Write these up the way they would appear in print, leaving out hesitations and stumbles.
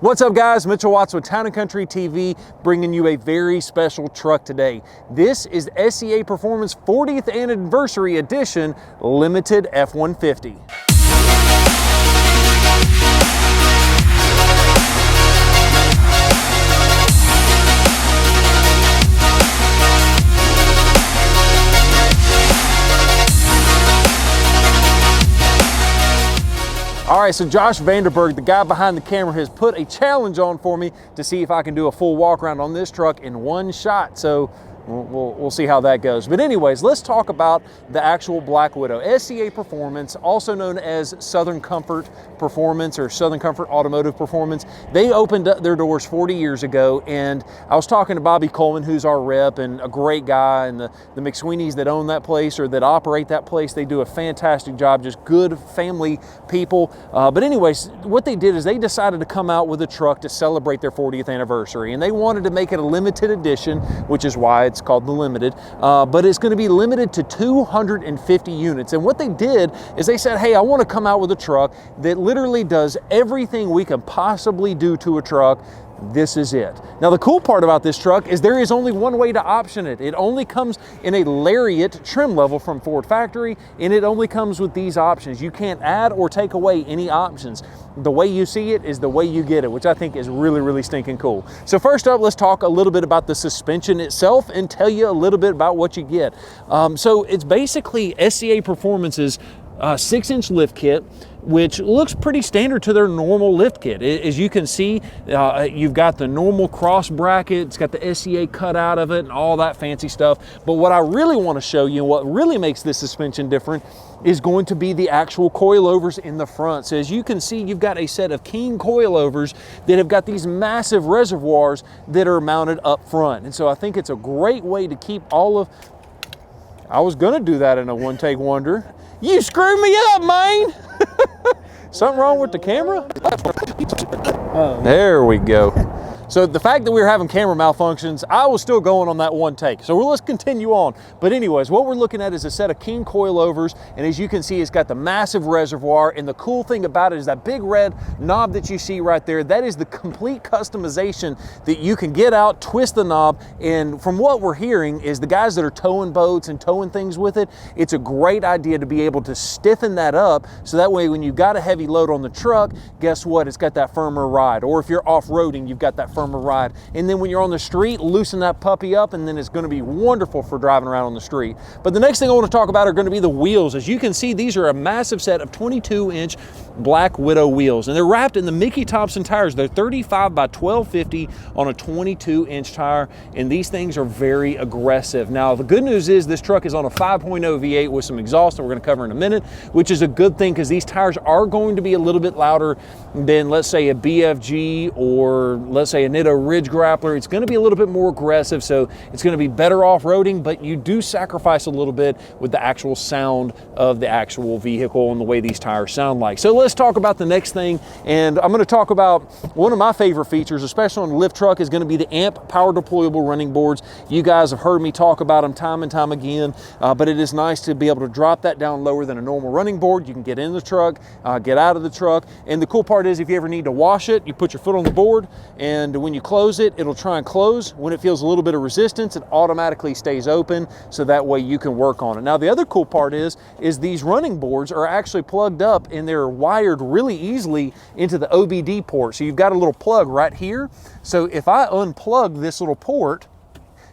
What's up, guys? Mitchell Watts with Town & Country TV, bringing you a very special truck today. This is SCA Performance 40th Anniversary Edition Limited F-150. All right, so Josh Vanderberg, the guy behind the camera, has put a challenge on for me to see if I can do a full walk around on this truck in one shot. So we'll see how that goes. But anyways, let's talk about the actual Black Widow. SCA Performance, also known as Southern Comfort Performance or Southern Comfort Automotive Performance. They opened up their doors 40 years ago, and I was talking to Bobby Coleman, who's our rep and a great guy, and the McSweeneys that own that place or that operate that place. They do a fantastic job, just good family people. But anyways, what they did is they decided to come out with a truck to celebrate their 40th anniversary, and they wanted to make it a limited edition, which is why it's called the Limited, but it's going to be limited to 250 units. And what they did is they said, hey, I want to come out with a truck that literally does everything we can possibly do to a truck. This is it. Now, the cool part about this truck is there is only one way to option it. It only comes in a Lariat trim level from Ford factory, and it only comes with these options. You can't add or take away any options. The way you see it is the way you get it, which I think is really, really stinking cool. So first up, let's talk a little bit about the suspension itself and tell you a little bit about what you get. So it's basically SCA Performance's 6-inch lift kit, which looks pretty standard to their normal lift kit. As you can see, you've got the normal cross bracket, it's got the SCA cut out of it and all that fancy stuff. But what I really want to show you and what really makes this suspension different is going to be the actual coilovers in the front. So as you can see, you've got a set of King Coilovers that have got these massive reservoirs that are mounted up front. And so I think it's a great way to keep all of, I was gonna do that in a one-take wonder. You screwed me up, man. Something wrong with the camera? There we go. So the fact that we were having camera malfunctions, I was still going on that one take. So let's continue on. But anyways, what we're looking at is a set of King Coilovers, and as you can see, it's got the massive reservoir, and the cool thing about it is that big red knob that you see right there, that is the complete customization that you can get out, twist the knob, and from what we're hearing is the guys that are towing boats and towing things with it, it's a great idea to be able to stiffen that up, so that way when you've got a heavy load on the truck, guess what? It's got that firmer ride. Or if you're off-roading, you've got that firmer ride. And then when you're on the street, loosen that puppy up, and then it's going to be wonderful for driving around on the street. But the next thing I want to talk about are going to be the wheels. As you can see, these are a massive set of 22-inch Black Widow wheels, and they're wrapped in the Mickey Thompson tires. They're 35 by 1250 on a 22-inch tire, and these things are very aggressive. Now, the good news is this truck is on a 5.0 V8 with some exhaust that we're going to cover in a minute, which is a good thing because these tires are going to be a little bit louder than, let's say, a BFG or let's say a Nitto Ridge Grappler. It's going to be a little bit more aggressive, so it's going to be better off-roading, but you do sacrifice a little bit with the actual sound of the actual vehicle and the way these tires sound like. So let's talk about the next thing, and I'm going to talk about one of my favorite features, especially on the lift truck, is going to be the AMP power deployable running boards. You guys have heard me talk about them time and time again, but it is nice to be able to drop that down lower than a normal running board. You can get in the truck, get out of the truck, and the cool part is if you ever need to wash it, you put your foot on the board, and when you close it, it'll try and close. When it feels a little bit of resistance, it automatically stays open, so that way you can work on it. Now, the other cool part is these running boards are actually plugged up, and they're wired really easily into the OBD port. So you've got a little plug right here. So if I unplug this little port,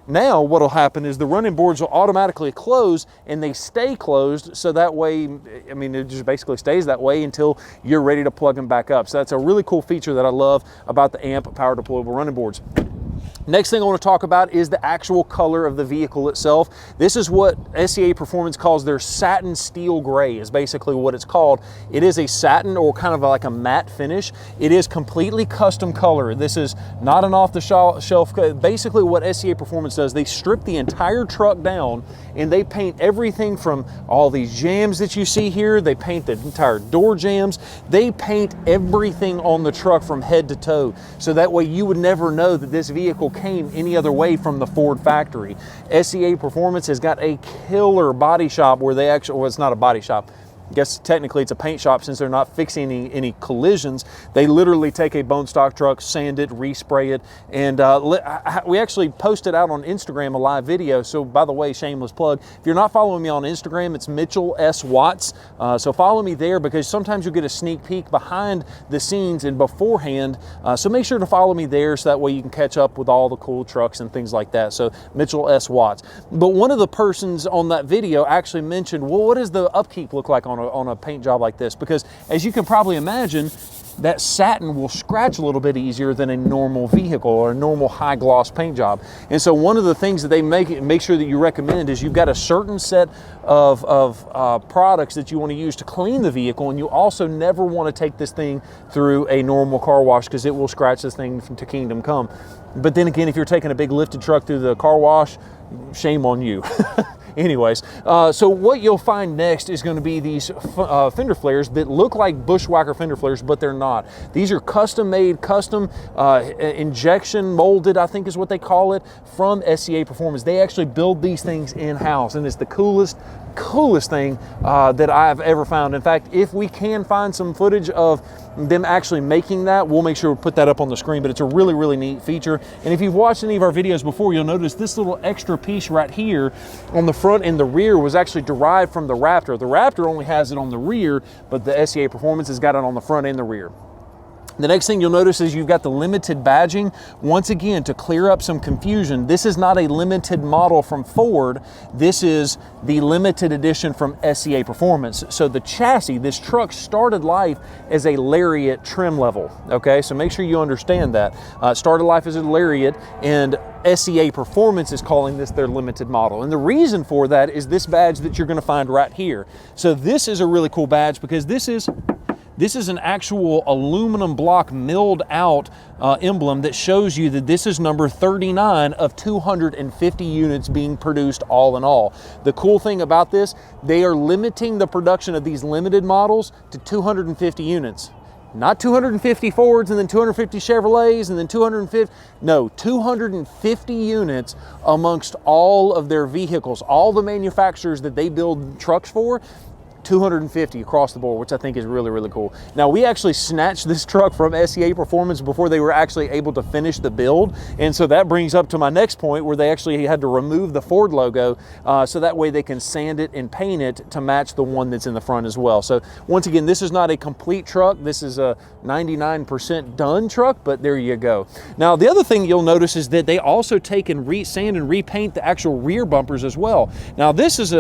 now what will happen is the running boards will automatically close, and they stay closed, so that way, I mean, it just basically stays that way until you're ready to plug them back up. So that's a really cool feature that I love about the AMP power deployable running boards. Next thing I want to talk about is the actual color of the vehicle itself. This is what SCA Performance calls their Satin Steel Gray, is basically what it's called. It is a satin or kind of like a matte finish. It is completely custom color. This is not an off-the-shelf. Basically what SCA Performance does, they strip the entire truck down and they paint everything from all these jams that you see here. They paint the entire door jams. They paint everything on the truck from head to toe. So that way you would never know that this vehicle came any other way from the Ford factory. SCA Performance has got a killer body shop where they actually, well, it's not a body shop, I guess technically it's a paint shop since they're not fixing any collisions. They literally take a bone stock truck, sand it, respray it, and we actually posted out on Instagram a live video. So by the way, shameless plug, if you're not following me on Instagram, it's Mitchell S. Watts. So follow me there, because sometimes you'll get a sneak peek behind the scenes and beforehand. So make sure to follow me there, so that way you can catch up with all the cool trucks and things like that. So Mitchell S. Watts. But one of the persons on that video actually mentioned, well, what does the upkeep look like on a paint job like this? Because as you can probably imagine, that satin will scratch a little bit easier than a normal vehicle or a normal high gloss paint job. And so one of the things that they make sure that you recommend is you've got a certain set of products that you want to use to clean the vehicle, and you also never want to take this thing through a normal car wash, because it will scratch this thing to kingdom come. But then again, if you're taking a big lifted truck through the car wash, shame on you. Anyways, so what you'll find next is going to be these fender flares that look like bushwhacker fender flares, but they're not. These are custom made, custom injection molded, I think is what they call it, from SCA Performance. They actually build these things in-house, and it's the coolest thing that I've ever found. In fact, if we can find some footage of them actually making that, we'll make sure we put that up on the screen. But it's a really, really neat feature. And if you've watched any of our videos before, you'll notice this little extra piece right here on the front and the rear was actually derived from the Raptor. The Raptor only has it on the rear, but the SCA Performance has got it on the front and the rear. The next thing you'll notice is you've got the limited badging. Once again, to clear up some confusion, this is not a limited model from Ford. This is the limited edition from SCA Performance. So the chassis, this truck started life as a Lariat trim level, okay? So make sure you understand that. Started life as a Lariat, and SCA Performance is calling this their limited model. And the reason for that is this badge that you're gonna find right here. So this is a really cool badge, because this is an actual aluminum block milled out emblem that shows you that this is number 39 of 250 units being produced all in all. The cool thing about this, they are limiting the production of these limited models to 250 units. Not 250 Fords and then 250 Chevrolets and then 250, no, 250 units amongst all of their vehicles, all the manufacturers that they build trucks for. 250 across the board, which I think is really, really cool. Now, we actually snatched this truck from SCA Performance before they were actually able to finish the build. And so that brings up to my next point, where they actually had to remove the Ford logo so that way they can sand it and paint it to match the one that's in the front as well. So once again, this is not a complete truck. This is a 99% done truck, but there you go. Now, the other thing you'll notice is that they also take and sand and repaint the actual rear bumpers as well. Now, this is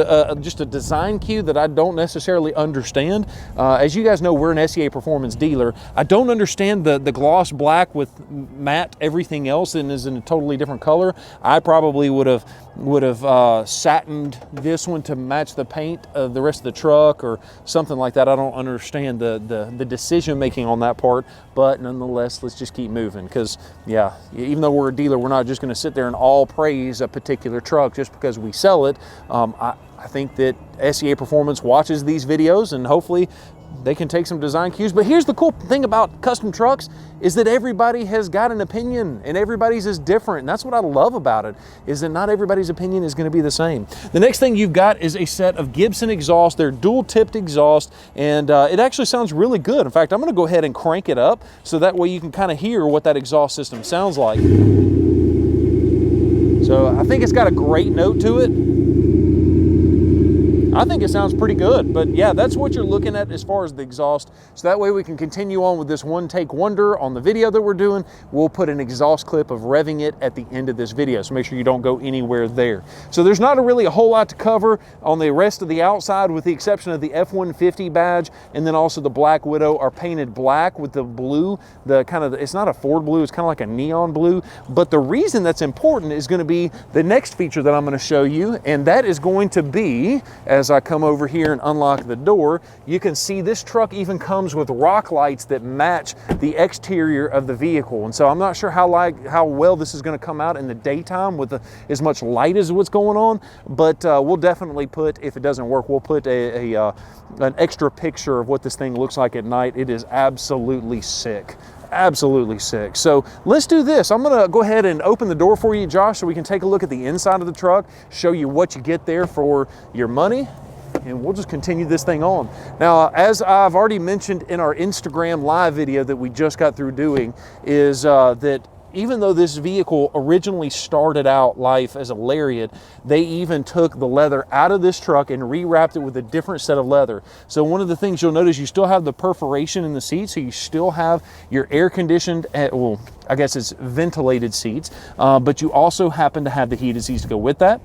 just a design cue that I don't necessarily understand. As you guys know, we're an SCA Performance dealer. I don't understand the gloss black with matte everything else and is in a totally different color. I probably would have satined this one to match the paint of the rest of the truck or something like that. I don't understand the decision making on that part, but nonetheless, let's just keep moving, because yeah, even though we're a dealer, we're not just going to sit there and all praise a particular truck just because we sell it. I think that SCA Performance watches these videos, and hopefully they can take some design cues. But here's the cool thing about custom trucks is that everybody has got an opinion, and everybody's is different. And that's what I love about it, is that not everybody's opinion is going to be the same. The next thing you've got is a set of Gibson exhaust. They're dual tipped exhaust, and it actually sounds really good. In fact, I'm going to go ahead and crank it up so that way you can kind of hear what that exhaust system sounds like. So I think it's got a great note to it. I think it sounds pretty good, but yeah, that's what you're looking at as far as the exhaust. So that way we can continue on with this one take wonder on the video that we're doing. We'll put an exhaust clip of revving it at the end of this video, so make sure you don't go anywhere there. So there's not really a whole lot to cover on the rest of the outside, with the exception of the F-150 badge, and then also the Black Widow are painted black with the blue, it's not a Ford blue, it's kind of like a neon blue. But the reason that's important is going to be the next feature that I'm going to show you, and that is going to be, as I come over here and unlock the door, you can see this truck even comes with rock lights that match the exterior of the vehicle. And so I'm not sure how well this is going to come out in the daytime with as much light as what's going on, but we'll definitely put, if it doesn't work, we'll put an extra picture of what this thing looks like at night. It is absolutely sick. Absolutely sick. So let's do this. I'm gonna go ahead and open the door for you, Josh, so we can take a look at the inside of the truck, show you what you get there for your money. and we'll just continue this thing on. Now, as I've already mentioned in our Instagram live video that we just got through doing, is that even though this vehicle originally started out life as a Lariat, they even took the leather out of this truck and rewrapped it with a different set of leather. So one of the things you'll notice, you still have the perforation in the seat, so you still have your air conditioned, well, I guess it's ventilated seats, but you also happen to have the heated seats to go with that.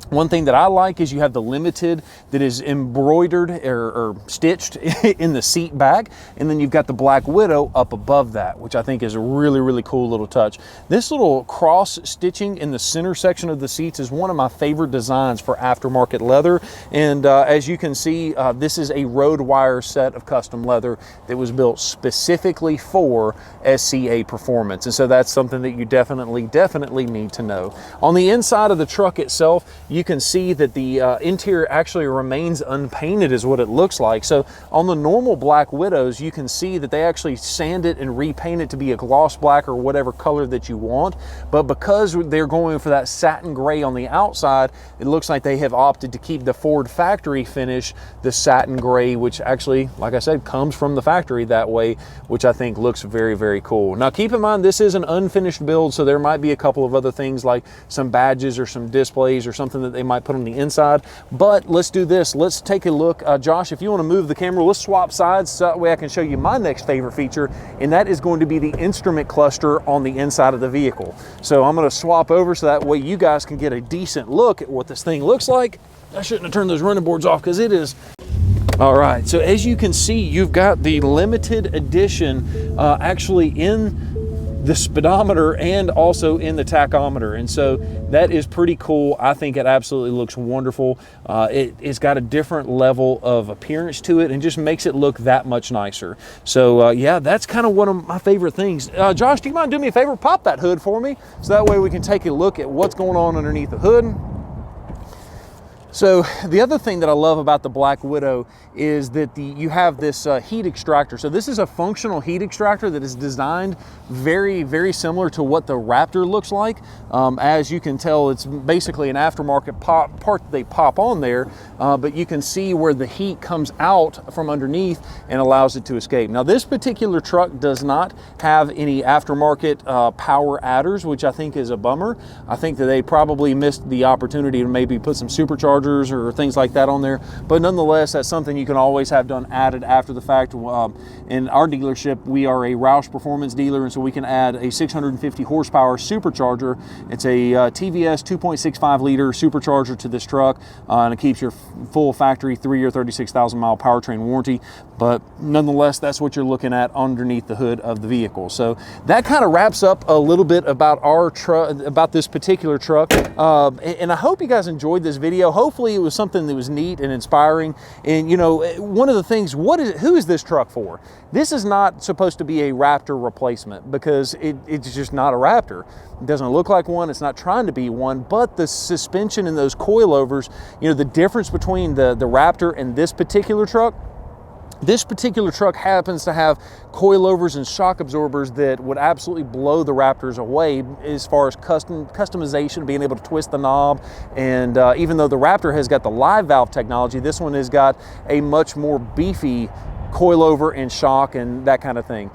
One thing that I like is you have the Limited that is embroidered or stitched in the seat back, and then you've got the Black Widow up above that, which I think is a really, really cool little touch. This little cross stitching in the center section of the seats is one of my favorite designs for aftermarket leather, and as you can see, this is a road wire set of custom leather that was built specifically for SCA Performance, and so that's something that you definitely need to know. On the inside of the truck itself, you can see that the interior actually remains unpainted is what it looks like. So on the normal Black Widows, you can see that they actually sand it and repaint it to be a gloss black or whatever color that you want. But because they're going for that satin gray on the outside, it looks like they have opted to keep the Ford factory finish, the satin gray, which actually, like I said, comes from the factory that way, which I think looks very, very cool. Now keep in mind, this is an unfinished build, so there might be a couple of other things like some badges or some displays or something that they might put on the inside, but let's do this. Let's take a look. Josh, if you want to move the camera, let's swap sides so that way I can show you my next favorite feature, and that is going to be the instrument cluster on the inside of the vehicle. So I'm going to swap over so that way you guys can get a decent look at what this thing looks like. I shouldn't have turned those running boards off because it is. All right, so as you can see, you've got the limited edition actually in the speedometer and also in the tachometer, and so that is pretty cool. I think it absolutely looks wonderful. It's got a different level of appearance to it and just makes it look that much nicer. So yeah, that's kind of one of my favorite things. Josh, do you mind doing me a favor? Pop that hood for me so that way we can take a look at what's going on underneath the hood. So the other thing that I love about the Black Widow is that you have this heat extractor. So this is a functional heat extractor that is designed very, very similar to what the Raptor looks like. As you can tell, it's basically an aftermarket part that they pop on there, but you can see where the heat comes out from underneath and allows it to escape. Now this particular truck does not have any aftermarket power adders, which I think is a bummer. I think that they probably missed the opportunity to maybe put some superchargers or things like that on there, but nonetheless, that's something you can always have done added after the fact. In our dealership, we are a Roush Performance dealer, and so we can add a 650 horsepower supercharger. It's a TVS 2.65 liter supercharger to this truck, and it keeps your full factory 3-year 36,000 mile powertrain warranty. But nonetheless, that's what you're looking at underneath the hood of the vehicle. So that kind of wraps up a little bit about our truck, about this particular truck. And I hope you guys enjoyed this video. Hopefully it was something that was neat and inspiring. And you know, one of the things, who is this truck for? This is not supposed to be a Raptor replacement because it's just not a Raptor. It doesn't look like one, it's not trying to be one, but the suspension and those coilovers, you know, the difference between the Raptor and this particular truck happens to have coilovers and shock absorbers that would absolutely blow the Raptors away as far as customization, being able to twist the knob. And even though the Raptor has got the live valve technology, this one has got a much more beefy coilover and shock and that kind of thing.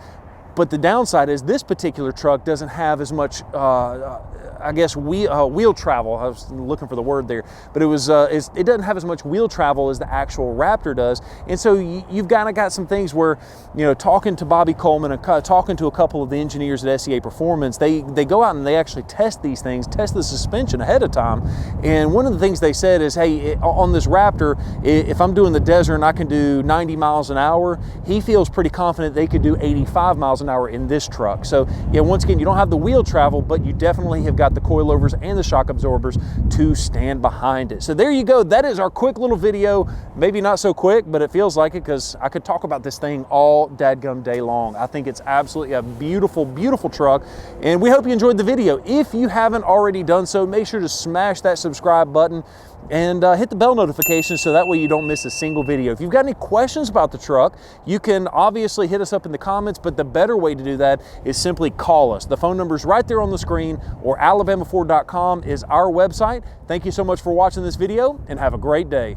But the downside is this particular truck doesn't have as much, I guess, wheel travel. I was looking for the word there, but it doesn't have as much wheel travel as the actual Raptor does. And so you've kind of got some things where, you know, talking to Bobby Coleman and talking to a couple of the engineers at SCA Performance, they go out and they actually test these things, test the suspension ahead of time. And one of the things they said is, hey, on this Raptor, if I'm doing the desert and I can do 90 miles an hour, he feels pretty confident they could do 85 miles an hour in this truck. So yeah, once again, you don't have the wheel travel, but you definitely have got the coilovers and the shock absorbers to stand behind it. So there you go. That is our quick little video. Maybe not so quick, but it feels like it because I could talk about this thing all dadgum day long. I think it's absolutely a beautiful, beautiful truck, and we hope you enjoyed the video. If you haven't already done so, make sure to smash that subscribe button and hit the bell notification so that way you don't miss a single video. If you've got any questions about the truck, you can obviously hit us up in the comments, but the better way to do that is simply call us. The phone number is right there on the screen, or alabamaford.com is our website. Thank you so much for watching this video, and have a great day.